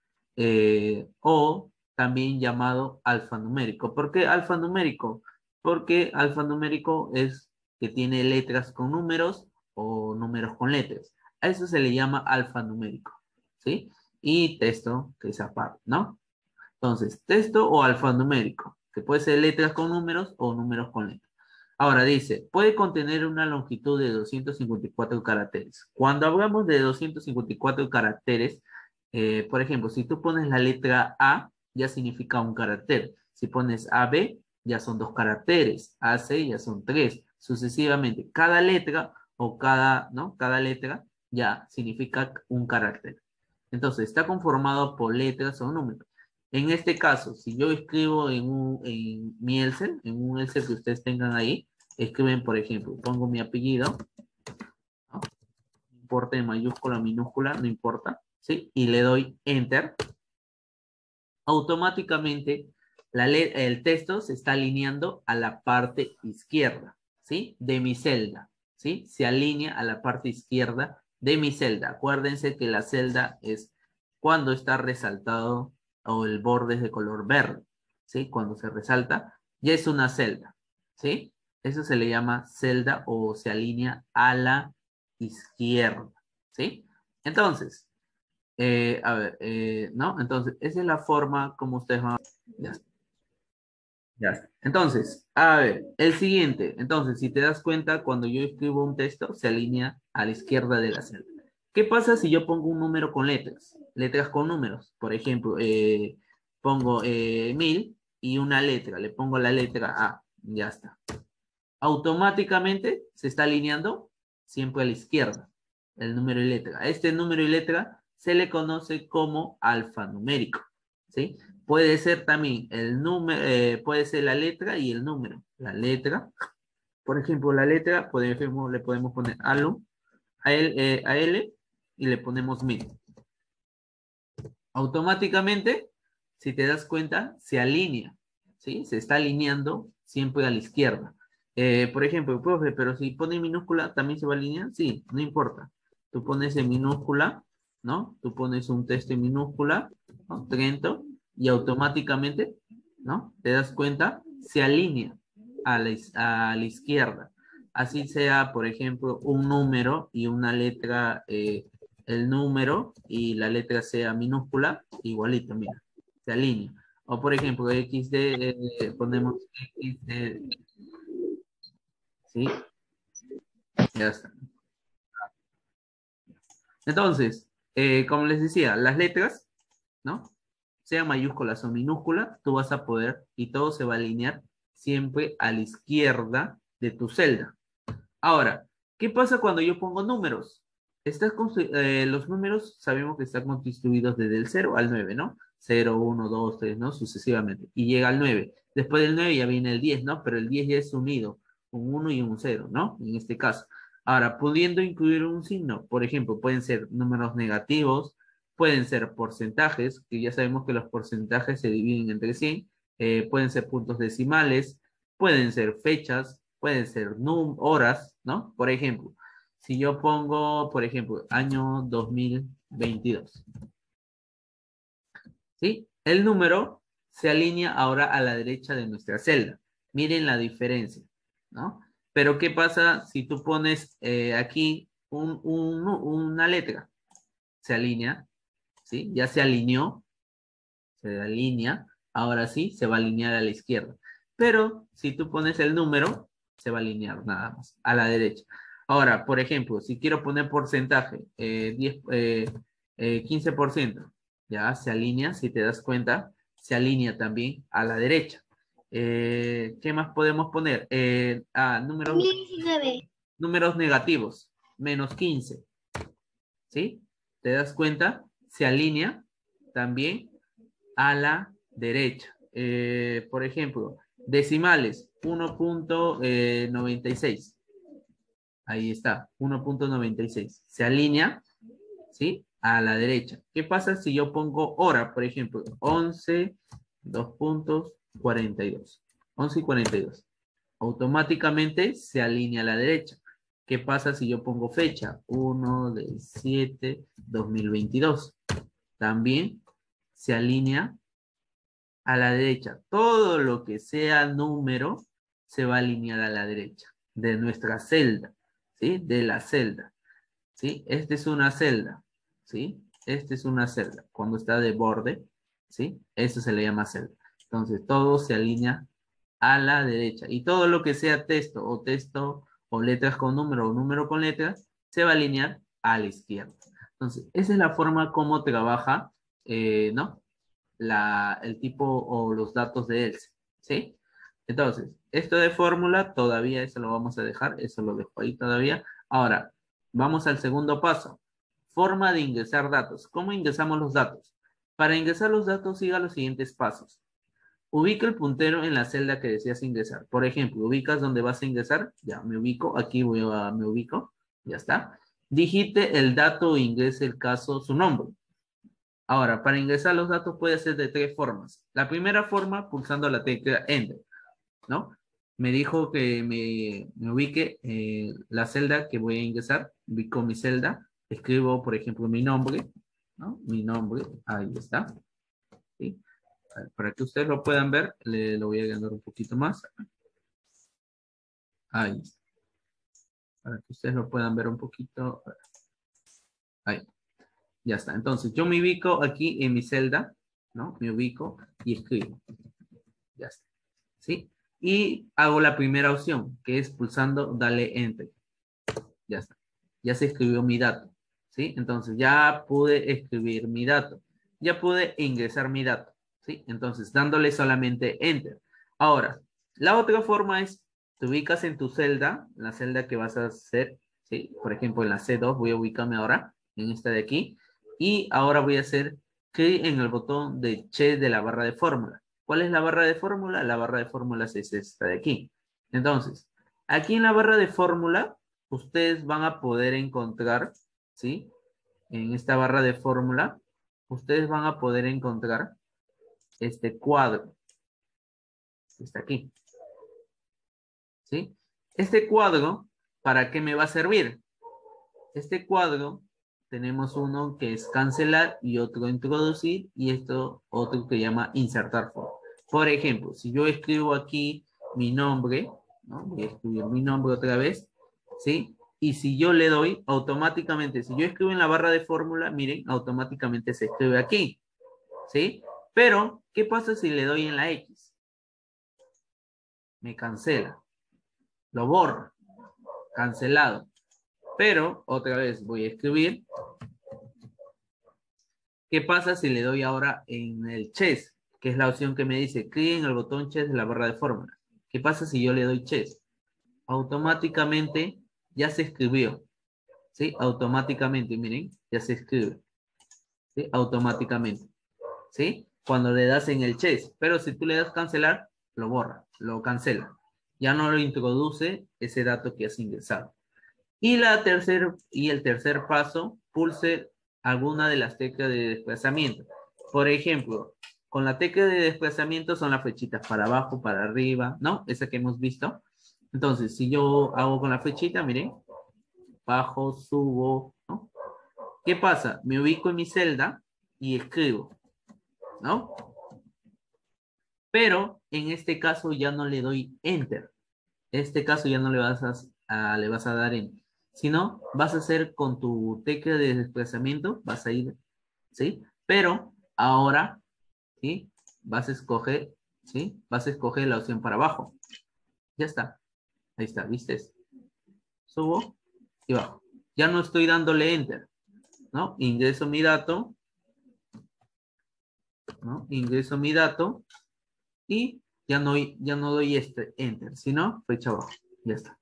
O también llamado alfanumérico. ¿Por qué alfanumérico? Porque alfanumérico es que tiene letras con números o números con letras. A eso se le llama alfanumérico, ¿sí? Y texto, que es aparte, ¿no? Entonces, texto o alfanumérico, que puede ser letras con números o números con letras. Ahora dice, puede contener una longitud de 254 caracteres. Cuando hablamos de 254 caracteres, por ejemplo, si tú pones la letra A, ya significa un carácter. Si pones AB, ya son dos caracteres. AC ya son tres. Sucesivamente, cada letra o cada, ¿no? Cada letra ya significa un carácter. Entonces, está conformado por letras o números. En este caso, si yo escribo en mi Excel, en un Excel que ustedes tengan ahí, escriben, por ejemplo, pongo mi apellido, ¿no? No importa en mayúscula, minúscula, no importa, ¿sí? Y le doy Enter. Automáticamente el texto se está alineando a la parte izquierda, ¿sí? De mi celda, ¿sí? Se alinea a la parte izquierda de mi celda. Acuérdense que la celda es cuando está resaltado o el borde es de color verde, ¿sí? Cuando se resalta, ya es una celda, ¿sí? Eso se le llama celda o se alinea a la izquierda, ¿sí? Entonces, a ver, ¿no? Entonces, esa es la forma como ustedes van. Ya está, ya está. Entonces, a ver, el siguiente. Entonces, si te das cuenta, cuando yo escribo un texto, se alinea a la izquierda de la celda. ¿Qué pasa si yo pongo un número con letras? Letras con números. Por ejemplo, pongo 1000 y una letra. Le pongo la letra A. Ya está. Automáticamente se está alineando siempre a la izquierda el número y letra. A este número y letra se le conoce como alfanumérico, ¿sí? Puede ser también el número, puede ser la letra y el número. La letra, por ejemplo, la letra, le podemos poner ALU, a L y le ponemos 1000. Automáticamente, si te das cuenta, se alinea, ¿sí? Se está alineando siempre a la izquierda. Por ejemplo, profe, pero si pone minúscula, ¿también se va a alinear? Sí, no importa. Tú pones en minúscula, ¿no? Tú pones un texto en minúscula, ¿no? Trento, y automáticamente, ¿no? Te das cuenta, se alinea a la izquierda. Así sea, por ejemplo, un número y una letra el número y la letra sea minúscula, igualito, mira, se alinea. O por ejemplo, XD, ponemos XD, ¿sí? Ya está. Entonces, como les decía, las letras, ¿no? Sean mayúsculas o minúsculas, tú vas a poder y todo se va a alinear siempre a la izquierda de tu celda. Ahora, ¿qué pasa cuando yo pongo números? Los números sabemos que están constituidos desde el 0 al 9, ¿no? 0, 1, 2, 3, ¿no? Sucesivamente. Y llega al 9. Después del 9 ya viene el 10, ¿no? Pero el 10 ya es unido, un 1 y un 0, ¿no? En este caso. Ahora, pudiendo incluir un signo, por ejemplo, pueden ser números negativos, pueden ser porcentajes, que ya sabemos que los porcentajes se dividen entre 100, pueden ser puntos decimales, pueden ser fechas, pueden ser horas, ¿no? Por ejemplo, si yo pongo, por ejemplo, año 2022, ¿sí? El número se alinea ahora a la derecha de nuestra celda. Miren la diferencia, ¿no? Pero ¿qué pasa si tú pones aquí una letra? Se alinea, ¿sí? Ya se alineó, se alinea, ahora sí se va a alinear a la izquierda. Pero si tú pones el número, se va a alinear nada más, a la derecha. Ahora, por ejemplo, si quiero poner porcentaje, 15%, ya se alinea, si te das cuenta, se alinea también a la derecha. ¿Qué más podemos poner? Números negativos, -15, ¿sí? ¿Te das cuenta? Se alinea también a la derecha. Por ejemplo, decimales, 1.96. Ahí está, 1.96. Se alinea, ¿sí? A la derecha. ¿Qué pasa si yo pongo hora, por ejemplo? 11, 2.42. 11 y 42. Automáticamente se alinea a la derecha. ¿Qué pasa si yo pongo fecha? 1 del 7, 2022. También se alinea a la derecha. Todo lo que sea número se va a alinear a la derecha de nuestra celda, ¿sí? De la celda, ¿sí? Esta es una celda, ¿sí? Esta es una celda. Cuando está de borde, ¿sí? Eso se le llama celda. Entonces, todo se alinea a la derecha. Y todo lo que sea texto o letras con número o número con letras, se va a alinear a la izquierda. Entonces, esa es la forma como trabaja, ¿no? El tipo o los datos de Else, ¿sí? Entonces, esto de fórmula todavía eso lo vamos a dejar, eso lo dejo ahí todavía. Ahora, vamos al segundo paso. Forma de ingresar datos. ¿Cómo ingresamos los datos? Para ingresar los datos, siga los siguientes pasos. Ubica el puntero en la celda que deseas ingresar. Por ejemplo, ubicas donde vas a ingresar. Ya, me ubico. Aquí me ubico. Ya está. Digite el dato o ingrese el caso, su nombre. Ahora, para ingresar los datos puede ser de tres formas. La primera forma, pulsando la tecla Enter, ¿no? Me dijo que me ubique la celda que voy a ingresar. Ubico mi celda. Escribo, por ejemplo, mi nombre, ¿no? Mi nombre, ahí está. ¿Sí? Para que ustedes lo puedan ver, lo voy a agrandar un poquito más. Ahí está. Para que ustedes lo puedan ver un poquito. Ahí. Ya está. Entonces, yo me ubico aquí en mi celda, ¿no? Me ubico y escribo. Ya está. ¿Sí? Y hago la primera opción, que es pulsando, dale Enter. Ya está. Ya se escribió mi dato. ¿Sí? Entonces, ya pude escribir mi dato. Ya pude ingresar mi dato. ¿Sí? Entonces, dándole solamente Enter. Ahora, la otra forma es, te ubicas en tu celda, la celda que vas a hacer, ¿sí? Por ejemplo, en la C2, voy a ubicarme ahora, en esta de aquí, y ahora voy a hacer clic en el botón de Che de la barra de fórmula. ¿Cuál es la barra de fórmula? La barra de fórmulas es esta de aquí. Entonces, aquí en la barra de fórmula, ustedes van a poder encontrar, ¿sí? En esta barra de fórmula, ustedes van a poder encontrar este cuadro, que está aquí, ¿sí? Este cuadro, ¿para qué me va a servir? Este cuadro, tenemos uno que es cancelar y otro introducir y esto otro que llama insertar forma. Por ejemplo, si yo escribo aquí mi nombre, ¿no? Voy a escribir mi nombre otra vez, ¿sí? Y si yo le doy, automáticamente, si yo escribo en la barra de fórmula, miren, automáticamente se escribe aquí, ¿sí? Pero, ¿qué pasa si le doy en la X? Me cancela, lo borro, cancelado. Pero, otra vez, voy a escribir. ¿Qué pasa si le doy ahora en el chess? Que es la opción que me dice, clic en el botón chess de la barra de fórmula. ¿Qué pasa si yo le doy chess? Automáticamente ya se escribió. ¿Sí? Automáticamente, miren, ya se escribe. ¿Sí? Automáticamente. ¿Sí? Cuando le das en el chess. Pero si tú le das cancelar, lo borra, lo cancela. Ya no lo introduce ese dato que has ingresado. Y el tercer paso, pulse alguna de las teclas de desplazamiento. Por ejemplo, con la tecla de desplazamiento son las flechitas para abajo, para arriba, ¿no? Esa que hemos visto. Entonces, si yo hago con la flechita, miren, bajo, subo, ¿no? ¿Qué pasa? Me ubico en mi celda y escribo, ¿no? Pero en este caso ya no le doy enter. En este caso ya no le vas a dar enter. Sino vas a hacer con tu tecla de desplazamiento, vas a ir, ¿sí? Pero ahora, ¿sí? Vas a escoger, ¿sí? Vas a escoger la opción para abajo. Ya está. Ahí está, ¿viste? Subo y bajo. Ya no estoy dándole enter, ¿no? Ingreso mi dato, ¿no? Ingreso mi dato y ya no doy este enter, sino flecha abajo. Ya está.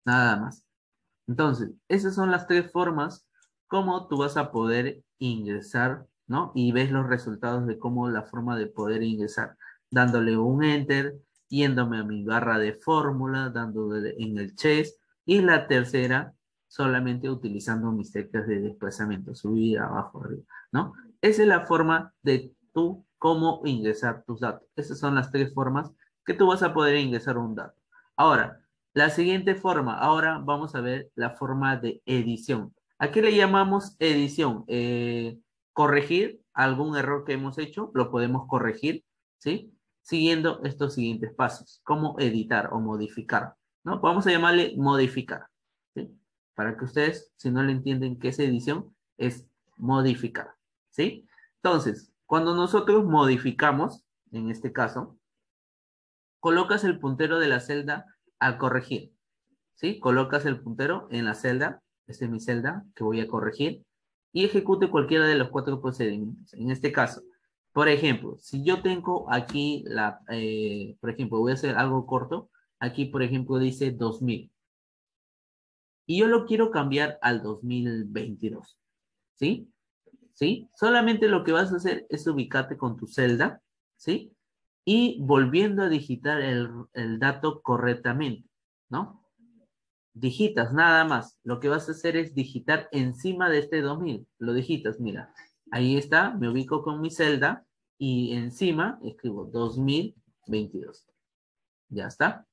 Nada más. Entonces, esas son las tres formas como tú vas a poder ingresar, ¿no? Y ves los resultados de cómo la forma de poder ingresar, dándole un enter, yéndome a mi barra de fórmula, dándole en el chess, y la tercera, solamente utilizando mis teclas de desplazamiento, subir, abajo, arriba, ¿no? Esa es la forma de tú cómo ingresar tus datos. Esas son las tres formas que tú vas a poder ingresar un dato. Ahora, la siguiente forma, ahora vamos a ver la forma de edición. ¿A qué le llamamos edición? Corregir algún error que hemos hecho, lo podemos corregir. ¿sí? Siguiendo estos siguientes pasos. ¿Cómo editar o modificar? ¿No? Vamos a llamarle modificar, ¿sí? Para que ustedes, si no le entienden qué es edición, es modificar, ¿sí? Entonces, cuando nosotros modificamos, en este caso, colocas el puntero de la celda al corregir, ¿sí? Colocas el puntero en la celda, esta es mi celda que voy a corregir, y ejecute cualquiera de los cuatro procedimientos. En este caso, por ejemplo, si yo tengo aquí por ejemplo, voy a hacer algo corto, aquí por ejemplo dice 2000, y yo lo quiero cambiar al 2022, ¿sí? ¿Sí? Solamente lo que vas a hacer es ubicarte con tu celda, ¿sí? Y volviendo a digitar el dato correctamente, ¿no? Digitas nada más. Lo que vas a hacer es digitar encima de este 2000. Lo digitas, mira. Ahí está, me ubico con mi celda y encima escribo 2022. Ya está.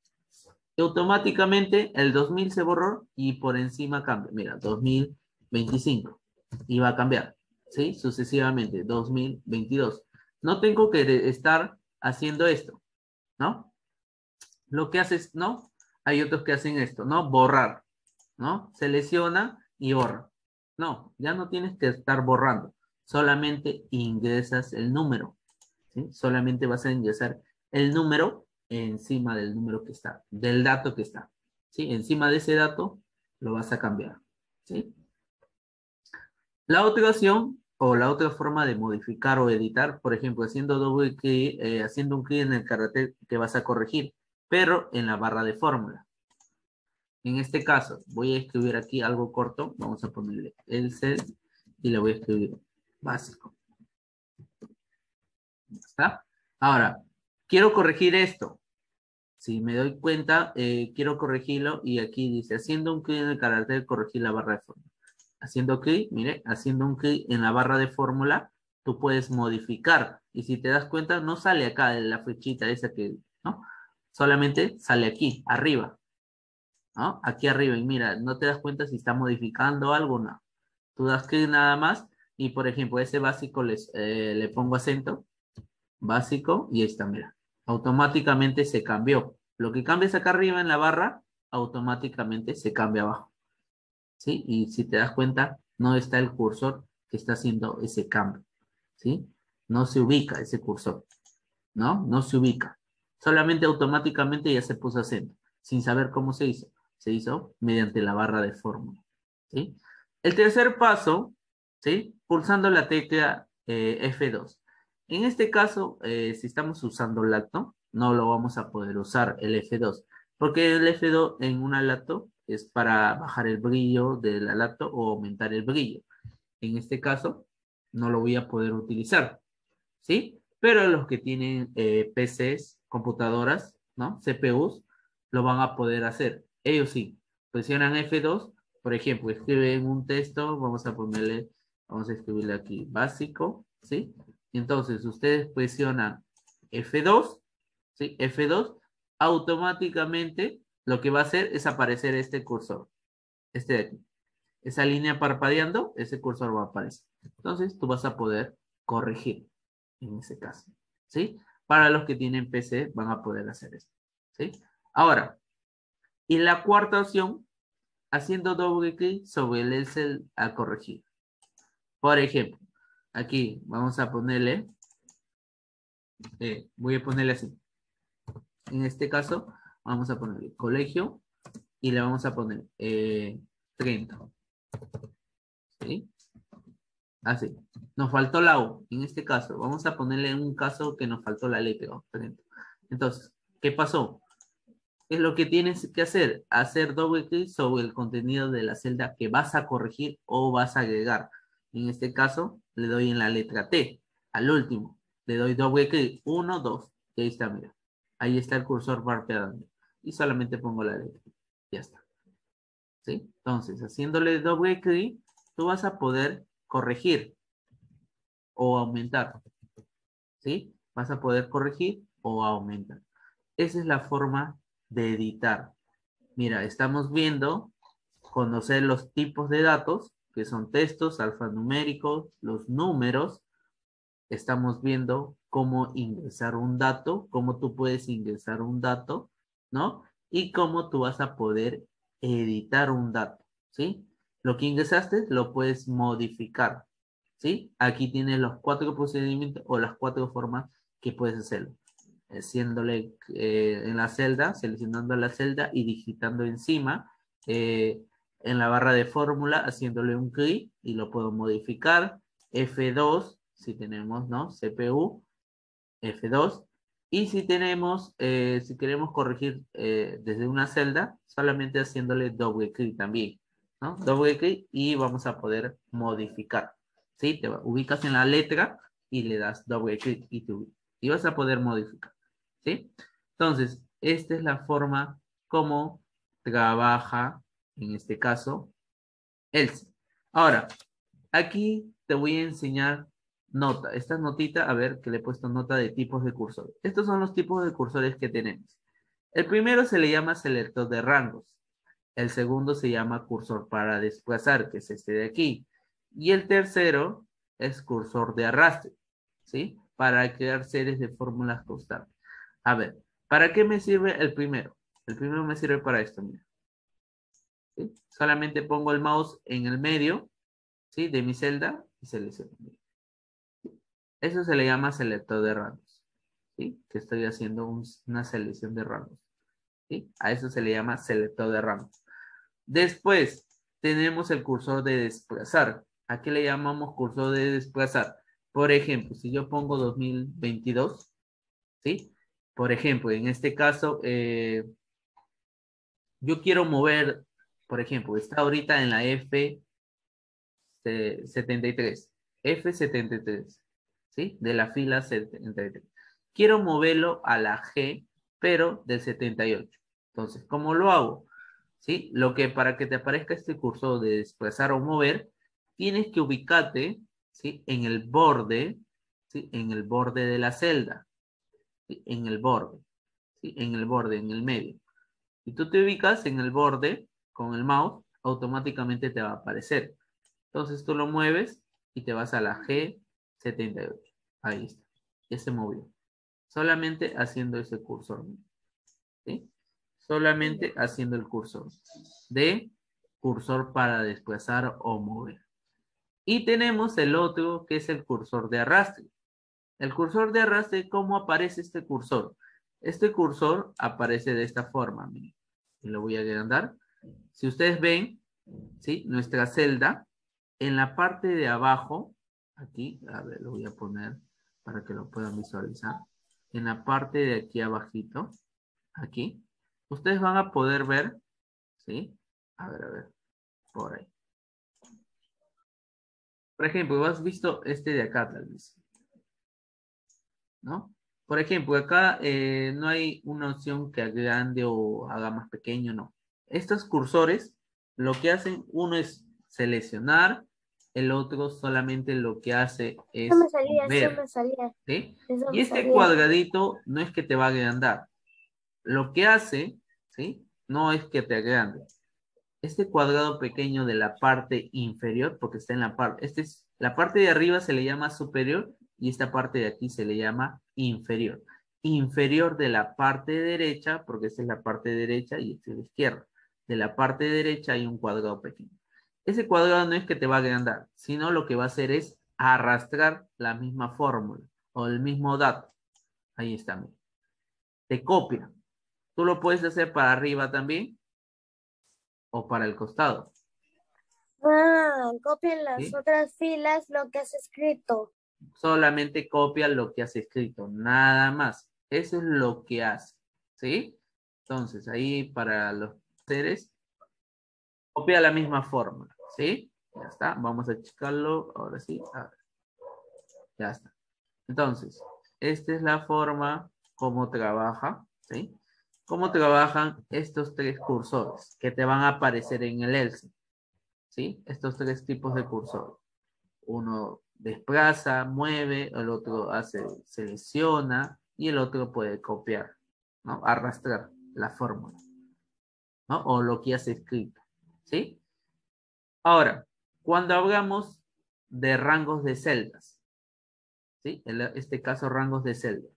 Y automáticamente el 2000 se borró y por encima cambia. Mira, 2025. Y va a cambiar. ¿Sí? Sucesivamente, 2022. No tengo que estar haciendo esto, ¿no? Lo que haces, ¿no? Hay otros que hacen esto, ¿no? Borrar, ¿no? Selecciona y borra. No, ya no tienes que estar borrando. Solamente ingresas el número, ¿sí? Solamente vas a ingresar el número encima del número que está, del dato que está, ¿sí? Encima de ese dato lo vas a cambiar, ¿sí? La otra opción o la otra forma de modificar o editar, por ejemplo, haciendo doble clic, haciendo un clic en el carácter que vas a corregir, pero en la barra de fórmula. En este caso, voy a escribir aquí algo corto. Vamos a ponerle el set y le voy a escribir básico. ¿Está? Ahora, quiero corregir esto. Si me doy cuenta, quiero corregirlo y aquí dice, haciendo un clic en el carácter, corregir la barra de fórmula. Haciendo clic, mire, haciendo un clic en la barra de fórmula, tú puedes modificar. Y si te das cuenta, no sale acá la flechita esa que, ¿no? Solamente sale aquí, arriba, ¿no? Aquí arriba. Y mira, no te das cuenta si está modificando algo o no. Tú das clic nada más y, por ejemplo, ese básico le pongo acento, básico, y ahí está, mira. Automáticamente se cambió. Lo que cambies acá arriba en la barra, automáticamente se cambia abajo. ¿Sí? Y si te das cuenta, no está el cursor que está haciendo ese cambio, ¿sí? No se ubica ese cursor, ¿no? No se ubica. Solamente automáticamente ya se puso acento, sin saber cómo se hizo. Se hizo mediante la barra de fórmula, ¿sí? El tercer paso, ¿sí? Pulsando la tecla F2. En este caso, si estamos usando lacto, no lo vamos a poder usar el F2, porque el F2 en una lacto es para bajar el brillo de la lacto o aumentar el brillo. En este caso, no lo voy a poder utilizar, ¿sí? Pero los que tienen PCs, computadoras, ¿no? CPUs, lo van a poder hacer. Ellos sí, presionan F2, por ejemplo, escriben un texto, vamos a escribirle aquí, básico, ¿sí? Entonces, ustedes presionan F2, ¿sí? F2, automáticamente lo que va a hacer es aparecer este cursor, este de aquí. Esa línea parpadeando, ese cursor va a aparecer. Entonces, tú vas a poder corregir en ese caso, ¿sí? Para los que tienen PC van a poder hacer esto, ¿sí? Ahora, y la cuarta opción, haciendo doble clic sobre el cel a corregir. Por ejemplo, aquí vamos a ponerle, voy a ponerle así. En este caso, vamos a ponerle colegio y le vamos a poner 30, ¿sí? Así. Nos faltó la U. En este caso, vamos a ponerle un caso que nos faltó la letra. Entonces, ¿qué pasó? Es lo que tienes que hacer. Hacer doble clic sobre el contenido de la celda que vas a corregir o vas a agregar. En este caso, le doy en la letra T. Al último, le doy doble clic. 1, 2. Y ahí está, mira. Ahí está el cursor parpadeando. Y solamente pongo la letra. Ya está. ¿Sí? Entonces, haciéndole doble clic, tú vas a poder corregir o aumentar, ¿sí? Vas a poder corregir o aumentar. Esa es la forma de editar. Mira, estamos viendo, conocer los tipos de datos, que son textos, alfanuméricos, los números, estamos viendo cómo ingresar un dato, cómo tú puedes ingresar un dato, ¿no? Y cómo tú vas a poder editar un dato, ¿sí? Lo que ingresaste lo puedes modificar, ¿sí? Aquí tienes los 4 procedimientos o las 4 formas que puedes hacerlo. Haciéndole en la celda, seleccionando la celda y digitando encima, en la barra de fórmula, haciéndole un clic y lo puedo modificar. F2, si tenemos, ¿no? CPU, F2. Y si tenemos, si queremos corregir desde una celda, solamente haciéndole doble clic también, ¿no? Doble clic y vamos a poder modificar, ¿sí? Te ubicas en la letra y le das doble clic y vas a poder modificar, ¿sí? Entonces, esta es la forma como trabaja, en este caso, Else. Ahora, aquí te voy a enseñar nota. Esta notita, a ver, que le he puesto nota de tipos de cursores. Estos son los tipos de cursores que tenemos. El primero se le llama selector de rangos. El segundo se llama cursor para desplazar, que es este de aquí. Y el tercero es cursor de arrastre, ¿sí? Para crear series de fórmulas constantes. A ver, ¿para qué me sirve el primero? El primero me sirve para esto, mira. ¿Sí? Solamente pongo el mouse en el medio, ¿sí? De mi celda y selecciono. Eso se le llama selector de rangos, ¿sí? Que estoy haciendo una selección de rangos, ¿sí? A eso se le llama selector de rangos. Después tenemos el cursor de desplazar. ¿A qué le llamamos cursor de desplazar? Por ejemplo, si yo pongo 2022, ¿sí? Por ejemplo, en este caso, yo quiero mover, por ejemplo, está ahorita en la F73, F73, ¿sí? De la fila 73. Quiero moverlo a la G, pero del 78. Entonces, ¿cómo lo hago? ¿Sí? Lo que para que te aparezca este cursor de desplazar o mover, tienes que ubicarte, ¿sí? En el borde, ¿sí? En el borde de la celda, ¿sí? En el borde, ¿sí? En el borde, en el medio. Si tú te ubicas en el borde con el mouse, automáticamente te va a aparecer. Entonces tú lo mueves y te vas a la G78. Ahí está. Ya se movió. Solamente haciendo ese cursor. ¿Sí? Solamente haciendo el cursor. De cursor para desplazar o mover. Y tenemos el otro que es el cursor de arrastre. El cursor de arrastre, ¿cómo aparece este cursor? Este cursor aparece de esta forma. Miren. Y lo voy a agrandar. Si ustedes ven, ¿sí? Nuestra celda, en la parte de abajo, aquí, a ver, lo voy a poner para que lo puedan visualizar. En la parte de aquí abajito, aquí, ustedes van a poder ver, ¿sí? A ver, por ahí. Por ejemplo, has visto este de acá, tal vez, ¿no? Por ejemplo, acá no hay una opción que agrande o haga más pequeño, no. Estos cursores, lo que hacen, uno es seleccionar, el otro solamente lo que hace Eso es me salía, eso ver, me salía, ¿sí? eso Y me este salía. cuadradito no es que te va a agrandar. Lo que hace, ¿sí? No es que te agrande. Este cuadrado pequeño de la parte inferior, porque está en la parte, la parte de arriba se le llama superior y esta parte de aquí se le llama inferior. Inferior de la parte derecha, porque esta es la parte derecha y esta es la izquierda. De la parte derecha hay un cuadrado pequeño. Ese cuadrado no es que te va a agrandar, sino lo que va a hacer es arrastrar la misma fórmula o el mismo dato. Ahí está. Te copia. Tú lo puedes hacer para arriba también o para el costado. Ah, copien las ¿Sí? otras filas lo que has escrito. Solamente copia lo que has escrito, nada más. Eso es lo que hace, ¿sí? Entonces, ahí para los seres, copia la misma fórmula, ¿sí? Ya está, vamos a checarlo, ahora sí, ya está. Entonces, esta es la forma como trabaja, ¿sí? Cómo trabajan estos tres cursores que te van a aparecer en el ELSE, ¿sí? Estos tres tipos de cursores. Uno desplaza, mueve, el otro hace, selecciona y el otro puede copiar, ¿no? Arrastrar la fórmula, ¿no? O lo que has escrito, ¿sí? Ahora, cuando hablamos de rangos de celdas, ¿sí? En este caso, rangos de celda.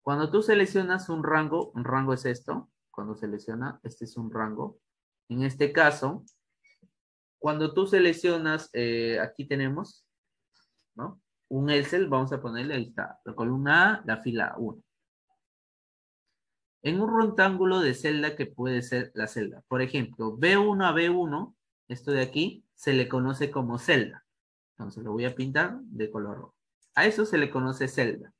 Cuando tú seleccionas un rango es esto. Cuando selecciona, este es un rango. En este caso, cuando tú seleccionas, aquí tenemos, ¿no? Un Excel, vamos a ponerle, ahí está, la columna A, la fila 1. En un rectángulo de celda que puede ser la celda. Por ejemplo, B1 a B1, esto de aquí, se le conoce como celda. Entonces lo voy a pintar de color rojo. A eso se le conoce celda.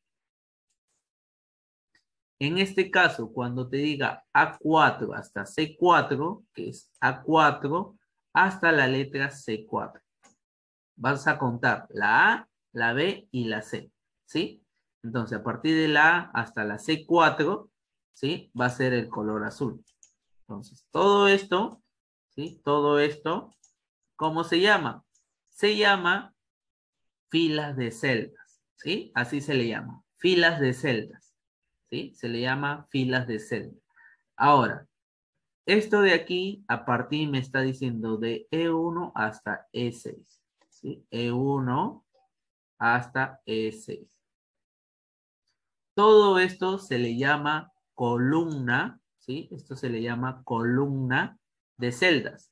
En este caso, cuando te diga A4 hasta C4, que es A4 hasta la letra C4. Vas a contar la A, la B y la C, ¿sí? Entonces, a partir de la A hasta la C4, ¿sí? Va a ser el color azul. Entonces, todo esto, ¿sí? Todo esto, ¿cómo se llama? Se llama filas de celdas, ¿sí? Así se le llama, filas de celdas, ¿sí? Se le llama filas de celdas. Ahora, esto de aquí, a partir me está diciendo de E1 hasta E6, ¿sí? E1 hasta E6. Todo esto se le llama columna, ¿sí? Esto se le llama columna de celdas.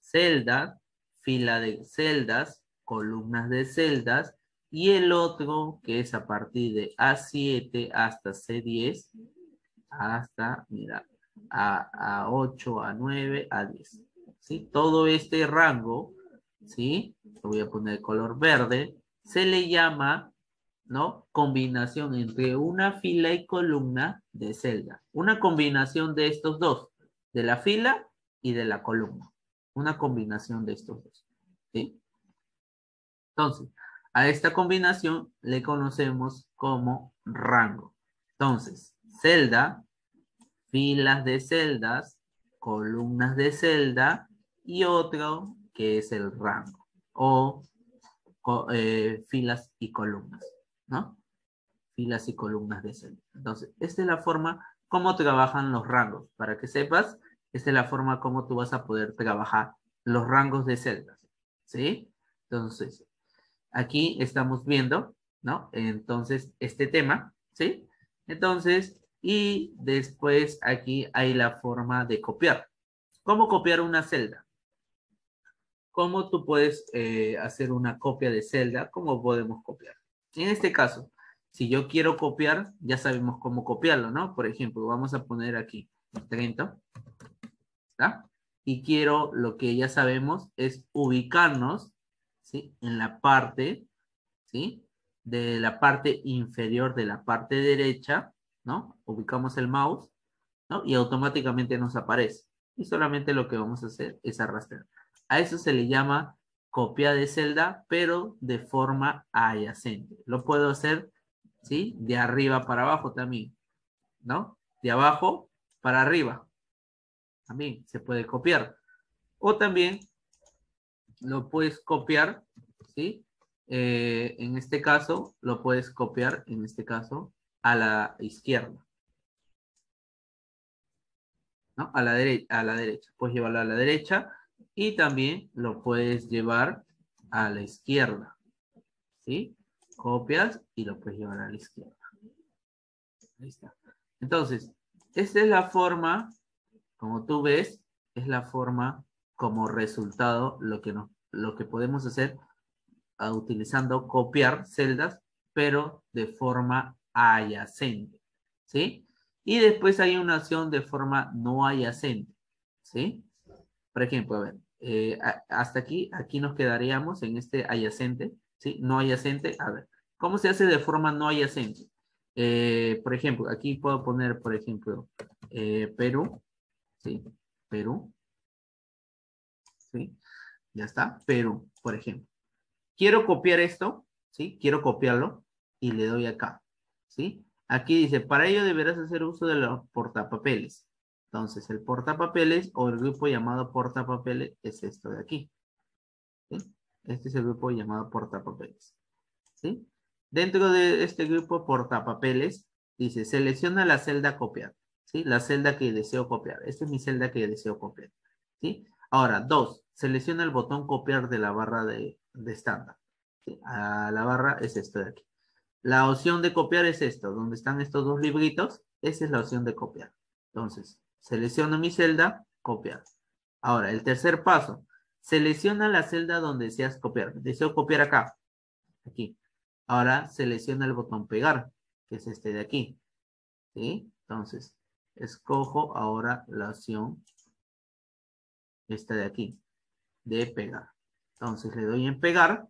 Celdas, fila de celdas, columnas de celdas, y el otro que es a partir de A7 hasta C10, hasta, mira, A8, A9, A10. ¿Sí? Todo este rango, ¿sí? Lo voy a poner de color verde, se le llama, ¿no? Combinación entre una fila y columna de celda. Una combinación de estos dos, de la fila y de la columna. Una combinación de estos dos. ¿Sí? Entonces, a esta combinación le conocemos como rango. Entonces, celda, filas de celdas, columnas de celda y otro que es el rango o filas y columnas, ¿no? Filas y columnas de celda. Entonces, esta es la forma como trabajan los rangos. Para que sepas, esta es la forma como tú vas a poder trabajar los rangos de celdas, ¿sí? Entonces, aquí estamos viendo, ¿no? Entonces, este tema, ¿sí? Entonces, y después aquí hay la forma de copiar. ¿Cómo copiar una celda? ¿Cómo tú puedes hacer una copia de celda? ¿Cómo podemos copiar? En este caso, si yo quiero copiar, ya sabemos cómo copiarlo, ¿no? Por ejemplo, vamos a poner aquí 30, ¿está? Y quiero, lo que ya sabemos, es ubicarnos, ¿sí? En la parte, ¿sí? De la parte inferior de la parte derecha, ¿no? Ubicamos el mouse, ¿no? Y automáticamente nos aparece. Y solamente lo que vamos a hacer es arrastrar. A eso se le llama copia de celda, pero de forma adyacente. Lo puedo hacer, ¿sí? De arriba para abajo también, ¿no? De abajo para arriba. También se puede copiar. O también lo puedes copiar, ¿sí? En este caso, lo puedes copiar, en este caso, a la izquierda, ¿no? A la derecha. Puedes llevarlo a la derecha y también lo puedes llevar a la izquierda, ¿sí? Copias y lo puedes llevar a la izquierda. Ahí está. Entonces, esta es la forma, como tú ves, es la forma como resultado lo que podemos hacer utilizando copiar celdas, pero de forma adyacente, ¿sí? Y después hay una opción de forma no adyacente, ¿sí? Por ejemplo, a ver, hasta aquí nos quedaríamos en este adyacente, ¿sí? No adyacente, a ver, ¿cómo se hace de forma no adyacente? Por ejemplo, aquí puedo poner, por ejemplo, Perú, ¿sí? Perú, ¿sí? Ya está, Perú, por ejemplo. Quiero copiar esto, ¿sí? Quiero copiarlo y le doy acá, ¿sí? Aquí dice, para ello deberás hacer uso de los portapapeles. Entonces, el portapapeles o el grupo llamado portapapeles es esto de aquí, ¿sí? Este es el grupo llamado portapapeles, ¿sí? Dentro de este grupo portapapeles, dice, selecciona la celda a copiar, ¿sí? La celda que deseo copiar. Esta es mi celda que deseo copiar, ¿sí? Ahora, dos, selecciona el botón copiar de la barra de estándar. ¿Sí? A la barra es esto de aquí. La opción de copiar es esto, donde están estos dos libritos, esa es la opción de copiar. Entonces, selecciono mi celda, copiar. Ahora, el tercer paso, selecciona la celda donde deseas copiar. Deseo copiar acá, aquí. Ahora, selecciona el botón pegar, que es este de aquí. ¿Sí? Entonces, escojo ahora la opción, esta de aquí, de pegar. Entonces, le doy en pegar.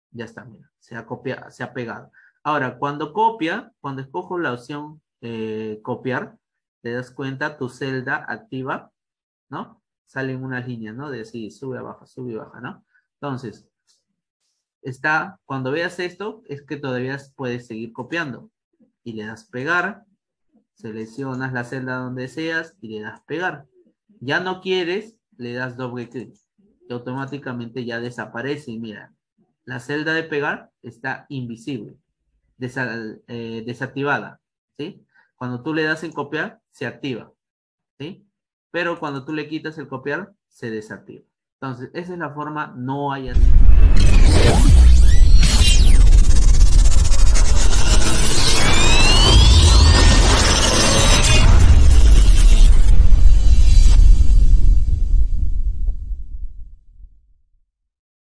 Ya está, mira, se ha pegado. Ahora, cuando copia, cuando escojo la opción copiar, te das cuenta tu celda activa, ¿no? Salen unas líneas, ¿no? De así, sube, baja, ¿no? Entonces, cuando veas esto, es que todavía puedes seguir copiando. Y le das pegar, seleccionas la celda donde deseas y le das pegar. Ya no quieres, le das doble clic. Y automáticamente ya desaparece. Y mira, la celda de pegar está invisible, desactivada, ¿sí? Cuando tú le das en copiar, se activa, ¿sí? Pero cuando tú le quitas el copiar, se desactiva. Entonces, esa es la forma, no hay así.